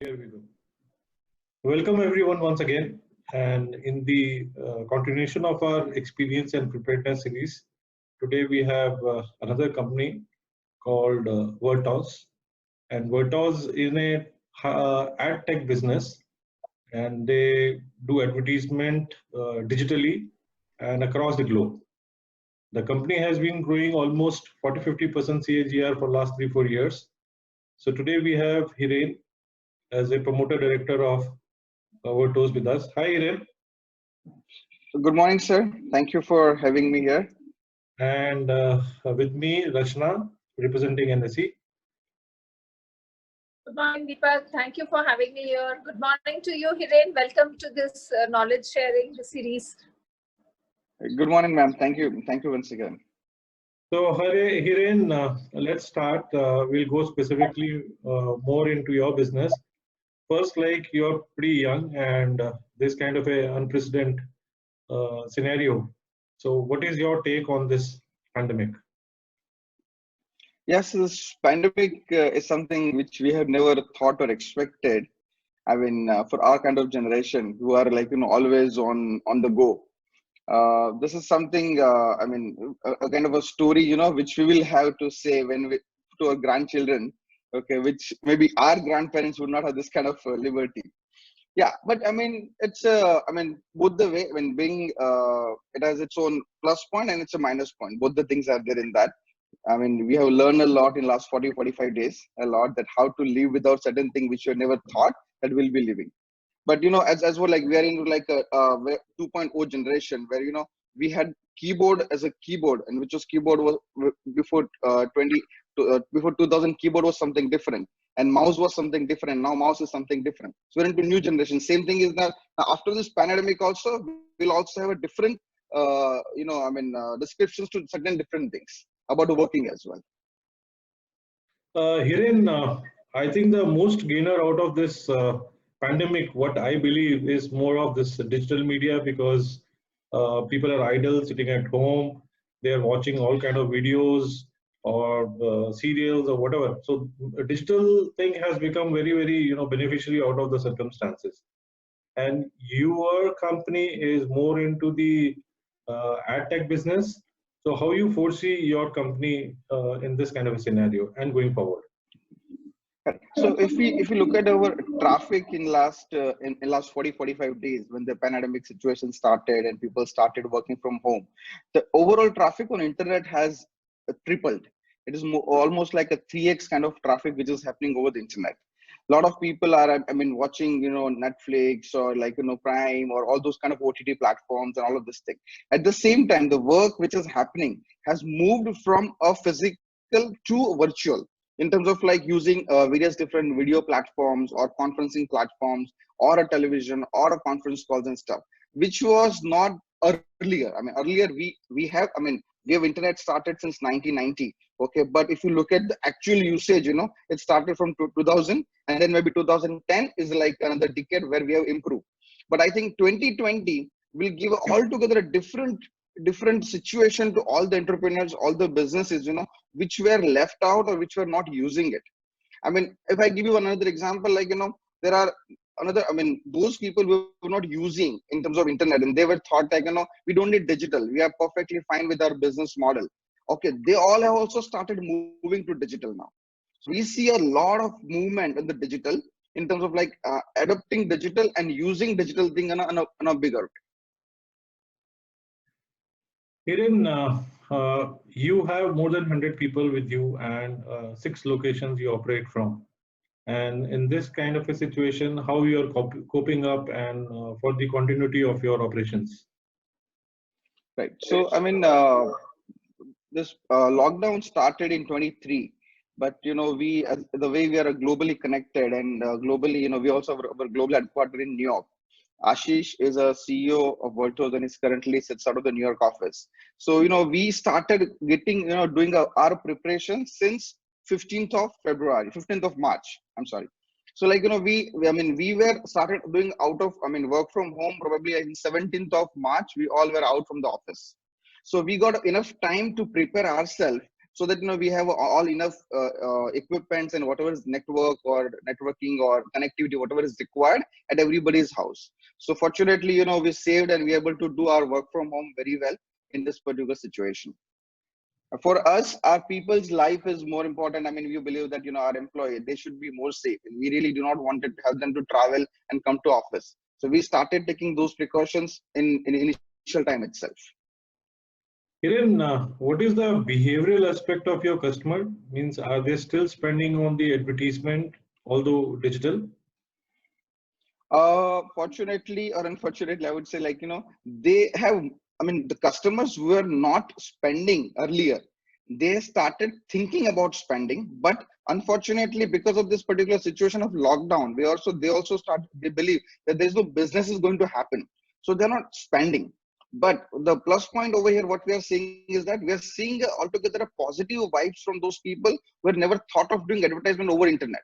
Here we go. Welcome everyone once again. And in the continuation of our experience and preparedness series, today we have another company called Vertoz. And Vertoz is a ad tech business, and they do advertisement digitally and across the globe. The company has been growing almost 40-50% CAGR for last 3-4 years. So today we have Hiren as a promoter director of Vertoz with us. Hi, Hiren. Good morning, sir. Thank you for having me here. And with me, Rachna, representing NSE. Good morning, Deepak. Thank you for having me here. Good morning to you, Hiren. Welcome to this knowledge sharing series. Good morning, ma'am. Thank you. Thank you once again. So, Hiren, let's start. We'll go specifically more into your business. First, like you're pretty young and this kind of a unprecedented scenario. So, what is your take on this pandemic? Yes, this pandemic is something which we have never thought or expected. I mean, for our kind of generation who are like, always on the go. This is something, a kind of a story, which we will have to say to our grandchildren, okay, which maybe our grandparents would not have this kind of liberty. Yeah, but I mean, it's both the way. When being, it has its own plus point and it's a minus point. Both the things are there in that. I mean, we have learned a lot in last 40-45 days, a lot that how to live without certain thing which you never thought that we'll be living. But as well, like we are into like a 2.0 generation where we had keyboard as a keyboard, and which was keyboard was before before 2000 keyboard was something different, and mouse was something different. Now mouse is something different. So we're into new generation. Same thing is that after this pandemic also we'll also have a different descriptions to certain different things about the working as well. Hiren, I think the most gainer out of this pandemic, what I believe is more of this digital media, because people are idle, sitting at home, they are watching all kind of videos or serials or whatever. So a digital thing has become very beneficiary out of the circumstances. And your company is more into the ad tech business. So how you foresee your company in this kind of a scenario and going forward? So if we look at our traffic in last 40-45 days, when the pandemic situation started and people started working from home, the overall traffic on internet has tripled. It is almost like a 3x kind of traffic which is happening over the internet. A lot of people are watching Netflix or like Prime or all those kind of OTT platforms and all of this thing. At the same time, the work which is happening has moved from a physical to virtual, in terms of like using various different video platforms or conferencing platforms or a television or a conference calls and stuff, which was not earlier. I mean, earlier we have internet started since 1990. Okay, but if you look at the actual usage, it started from 2000, and then maybe 2010 is like another decade where we have improved. But I think 2020 will give altogether a different situation to all the entrepreneurs, all the businesses, which were left out or which were not using it. I mean, if I give you another example, like, there are those people who were not using in terms of internet, and they were thought like, we don't need digital. We are perfectly fine with our business model. Okay, they all have also started moving to digital now. So we see a lot of movement in the digital in terms of like adopting digital and using digital thing on a bigger way. Hiren, you have more than 100 people with you and 6 locations you operate from. And in this kind of a situation, how you are coping up and for the continuity of your operations? Right. So, this lockdown started in 23, but we, the way we are globally connected and globally, we also have our global headquarters in New York. Ashish is a CEO of Vertoz and is currently sits out of the New York office. So, we started getting, doing our preparation since 15th of March. I'm sorry. So like, we were started doing work from home probably in 17th of March, we all were out from the office. So we got enough time to prepare ourselves so that we have all enough equipments and whatever is network or networking or connectivity, whatever is required at everybody's house. So fortunately, we saved and we are able to do our work from home very well in this particular situation. For us, our people's life is more important. I mean, we believe that our employee, they should be more safe. We really do not want to help them to travel and come to office. So we started taking those precautions in initial time itself. Hiren, what is the behavioral aspect of your customer? Means, are they still spending on the advertisement, although digital? Fortunately or unfortunately, I would say they have, I mean, the customers were not spending earlier. They started thinking about spending, but unfortunately, because of this particular situation of lockdown, they believe that there's no business is going to happen. So they're not spending. But the plus point over here, what we are seeing is that we are seeing altogether a positive vibes from those people who had never thought of doing advertisement over internet.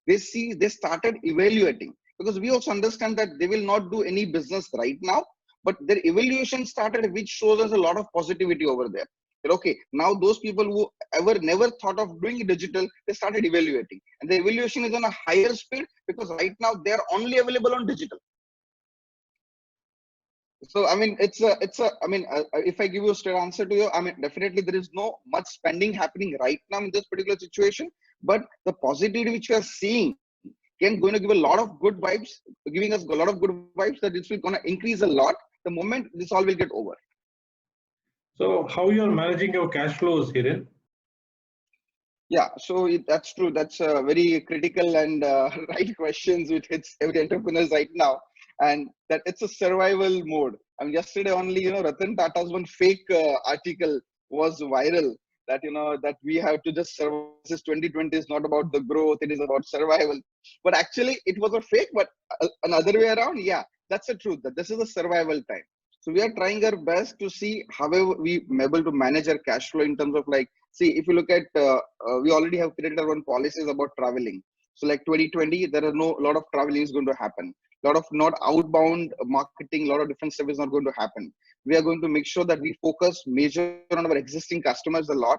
They started evaluating, because we also understand that they will not do any business right now, but their evaluation started, which shows us a lot of positivity over there. That, okay, now those people who never thought of doing digital, they started evaluating, and the evaluation is on a higher speed because right now they are only available on digital. So I mean, if I give you a straight answer to you, I mean, definitely there is no much spending happening right now in this particular situation, but the positivity which we are seeing going to give a lot of good vibes, giving us a lot of good vibes that this will going to increase a lot the moment this all will get over. So how you are managing your cash flows, Hiren? Yeah, so that's true. That's very critical and right questions which hits every entrepreneur right now, and that it's a survival mode. I mean, yesterday only, Ratan Tata's one fake article was viral that that we have to just survive. This 2020 is not about the growth; it is about survival. But actually, it was a fake. But another way around, yeah, that's the truth. That this is a survival time. So we are trying our best to see however we are able to manage our cash flow in terms of see, if you look at, we already have created our own policies about traveling. So like 2020, there are a lot of traveling is going to happen. A lot of not outbound marketing, a lot of different stuff is not going to happen. We are going to make sure that we focus major on our existing customers a lot,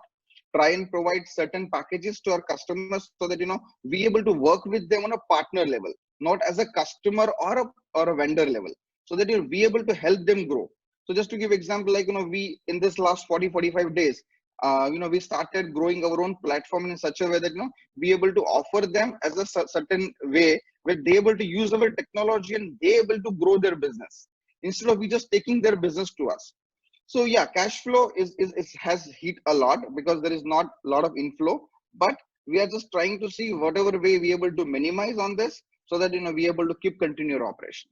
try and provide certain packages to our customers so that, we able to work with them on a partner level, not as a customer or a vendor level, so that you'll be able to help them grow. So just to give example, we, in this last 40-45 days, we started growing our own platform in such a way that, be able to offer them as a certain way where they able to use our technology and they able to grow their business instead of we just taking their business to us. So yeah, cash flow has hit a lot because there is not a lot of inflow, but we are just trying to see whatever way we able to minimize on this so that, we able to keep continue our operation.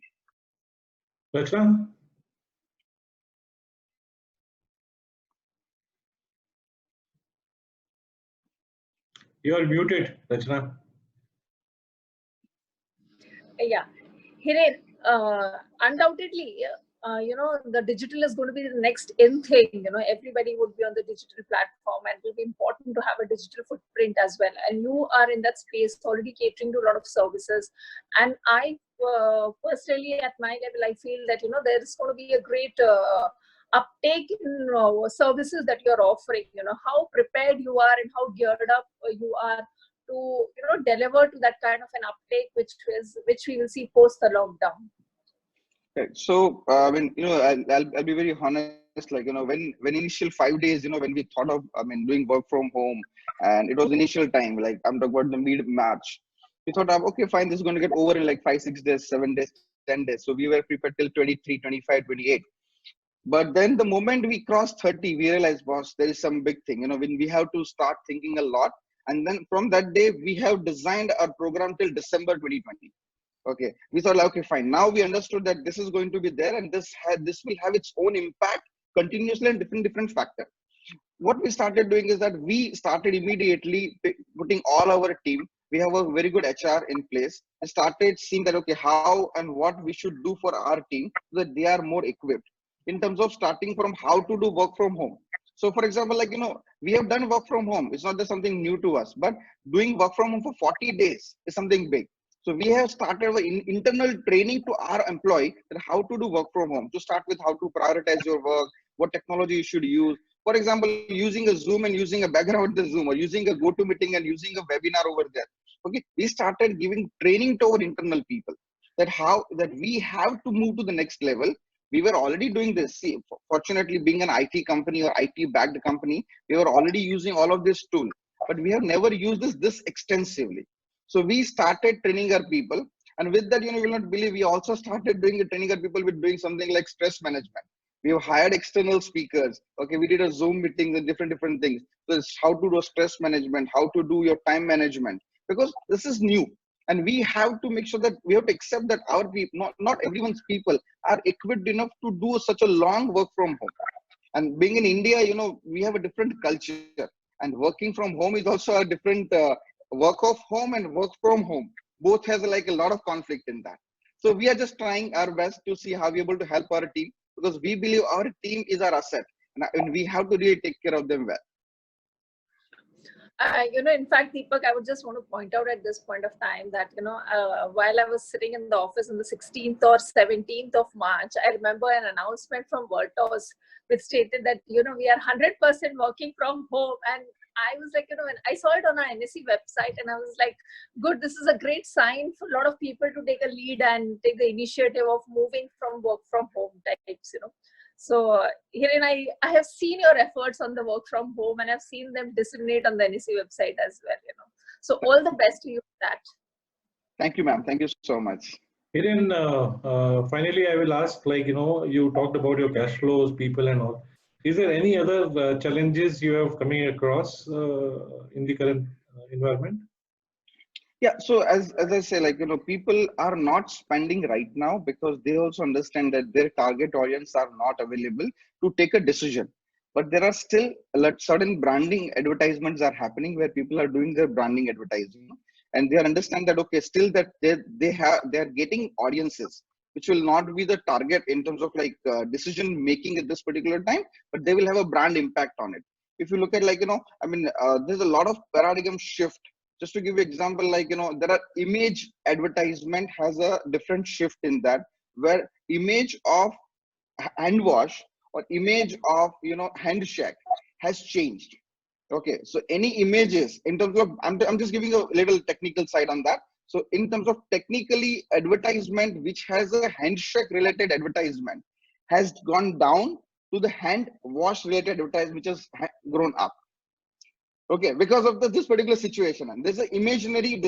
Rachna? You are muted, Rachna. Yeah, Hiren, undoubtedly, the digital is going to be the next in thing. Everybody would be on the digital platform, and it will be important to have a digital footprint as well. And you are in that space already catering to a lot of services. And I personally, at my level, I feel that there is going to be a great uptake in services that you're offering. How prepared you are and how geared up you are to deliver to that kind of an uptake which we will see post the lockdown. Okay. So I mean, I'll be very honest. When initial 5 days, when we thought of, doing work from home, and it was initial time, like I'm talking about the mid-March, we thought of, okay, fine, this is going to get over in like 5-6 days, 7 days, 10 days. So we were prepared till 23, 25, 28. But then the moment we crossed 30, we realized, boss, there is some big thing, when we have to start thinking a lot. And then from that day, we have designed our program till December 2020. Okay, we thought, okay, fine. Now we understood that this is going to be there, and this will have its own impact continuously and different factor. What we started doing is that we started immediately putting all our team. We have a very good HR in place, and started seeing that, okay, how and what we should do for our team so that they are more equipped in terms of starting from how to do work from home. So for example, we have done work from home. It's not just something new to us, but doing work from home for 40 days is something big. So we have started internal training to our employee that how to do work from home, to start with how to prioritize your work, what technology you should use. For example, using a Zoom and using a background in the Zoom, or using a GoToMeeting and using a webinar over there. Okay, we started giving training to our internal people that how that we have to move to the next level. We were already doing this. See, fortunately, being an IT company or IT backed company, we were already using all of this tool, but we have never used this extensively. So we started training our people, and with that, you will not believe, we also started doing training our people with doing something like stress management. We have hired external speakers. Okay, we did a Zoom meetings and different things. So it's how to do stress management, how to do your time management, because this is new. And we have to make sure that we have to accept that our people, not everyone's people are equipped enough to do such a long work from home. And being in India, we have a different culture, and working from home is also a different work of home and work from home. Both has like a lot of conflict in that. So we are just trying our best to see how we're able to help our team, because we believe our team is our asset, and we have to really take care of them well. In fact, Deepak, I would just want to point out at this point of time that, while I was sitting in the office on the 16th or 17th of March, I remember an announcement from Vertoz which stated that, we are 100% working from home. And I was like, when I saw it on our NSE website, and I was like, good, this is a great sign for a lot of people to take a lead and take the initiative of moving from work from home types, So Hiren, I have seen your efforts on the work from home, and I've seen them disseminate on the NSE website as well, So all the best to you for that. Thank you, ma'am. Thank you so much. Hiren, finally, I will ask, you talked about your cash flows, people and all. Is there any other challenges you have coming across in the current environment? Yeah, so as I say, people are not spending right now because they also understand that their target audience are not available to take a decision. But there are still certain branding advertisements are happening where people are doing their branding advertising, and they understand that still that they are getting audiences which will not be the target in terms of decision making at this particular time, but they will have a brand impact on it. If you look at there's a lot of paradigm shift. Just to give you example, there are image advertisement has a different shift in that, where image of hand wash or image of handshake has changed. Okay, so any images in terms of, I'm just giving a little technical side on that. So in terms of technically advertisement, which has a handshake related advertisement, has gone down to the hand wash related advertisement, which has grown up. Okay, because of this particular situation, and there's an imaginary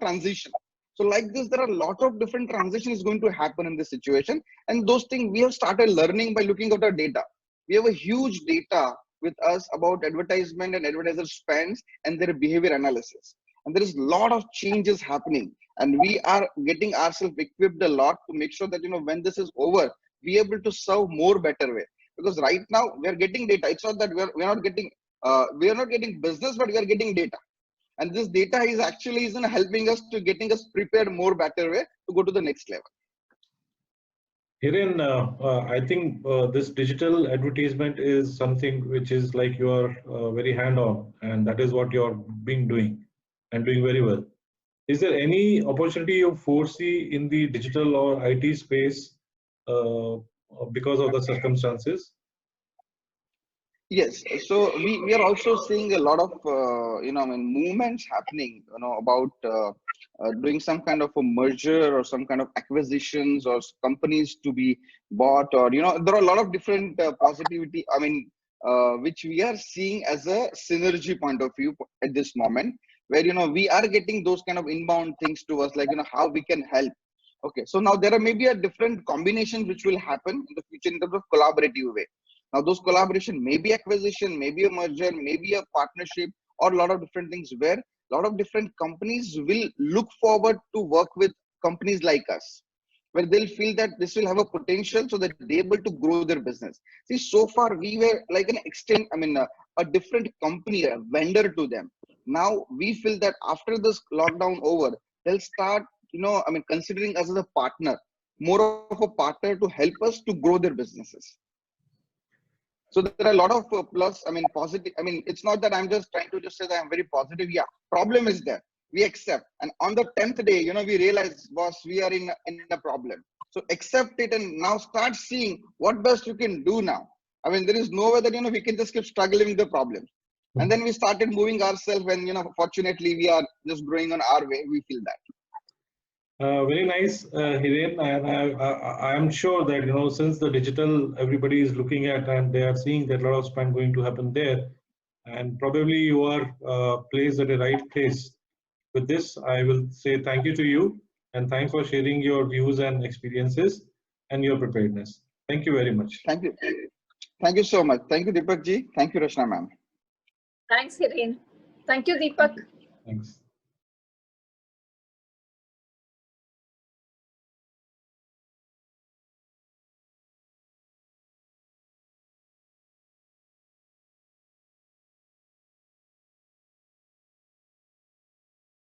transition. So like this, there are a lot of different transitions going to happen in this situation, and those things we have started learning by looking at our data. We have a huge data with us about advertisement and advertiser spends and their behavior analysis, and there is a lot of changes happening, and we are getting ourselves equipped a lot to make sure that when this is over, we are able to serve more better way. Because right now we are getting data. It's not that we are not getting business, but we are getting data, and this data is actually helping us to getting us prepared more better way to go to the next level. Hiren, I think this digital advertisement is something which is like you are very hand-on, and that is what you're doing and doing very well. Is there any opportunity you foresee in the digital or IT space because of the circumstances? Yes, so we are also seeing a lot of movements happening, about doing some kind of a merger or some kind of acquisitions or companies to be bought, or there are a lot of different positivity. Which we are seeing as a synergy point of view at this moment, where we are getting those kind of inbound things to us, like how we can help. Okay, so now there are maybe a different combination which will happen in the future in terms of collaborative way. Now those collaboration may be acquisition, maybe a merger, maybe a partnership, or a lot of different things where a lot of different companies will look forward to work with companies like us, where they'll feel that this will have a potential so that they're able to grow their business. See, so far we were like an a different company, a vendor to them. Now we feel that after this lockdown over, they'll start, considering us as a partner, more of a partner to help us to grow their businesses. So there are a lot of positive. It's not that I'm just trying to just say that I'm very positive. Yeah, problem is there. We accept. And on the 10th day, we realize, boss, we are in a problem. So accept it and now start seeing what best you can do now. I mean, there is no way that, we can just keep struggling with the problem. And then we started moving ourselves, and, fortunately we are just growing on our way. We feel that. Very nice, Hiren, and I am sure that since the digital everybody is looking at and they are seeing that a lot of spend going to happen there, and probably you are placed at the right place. With this, I will say thank you to you, and thanks for sharing your views and experiences and your preparedness. Thank you very much. Thank you. Thank you so much. Thank you, Deepak ji. Thank you, Rachna ma'am. Thanks, Hiren. Thank you, Deepak. Thanks.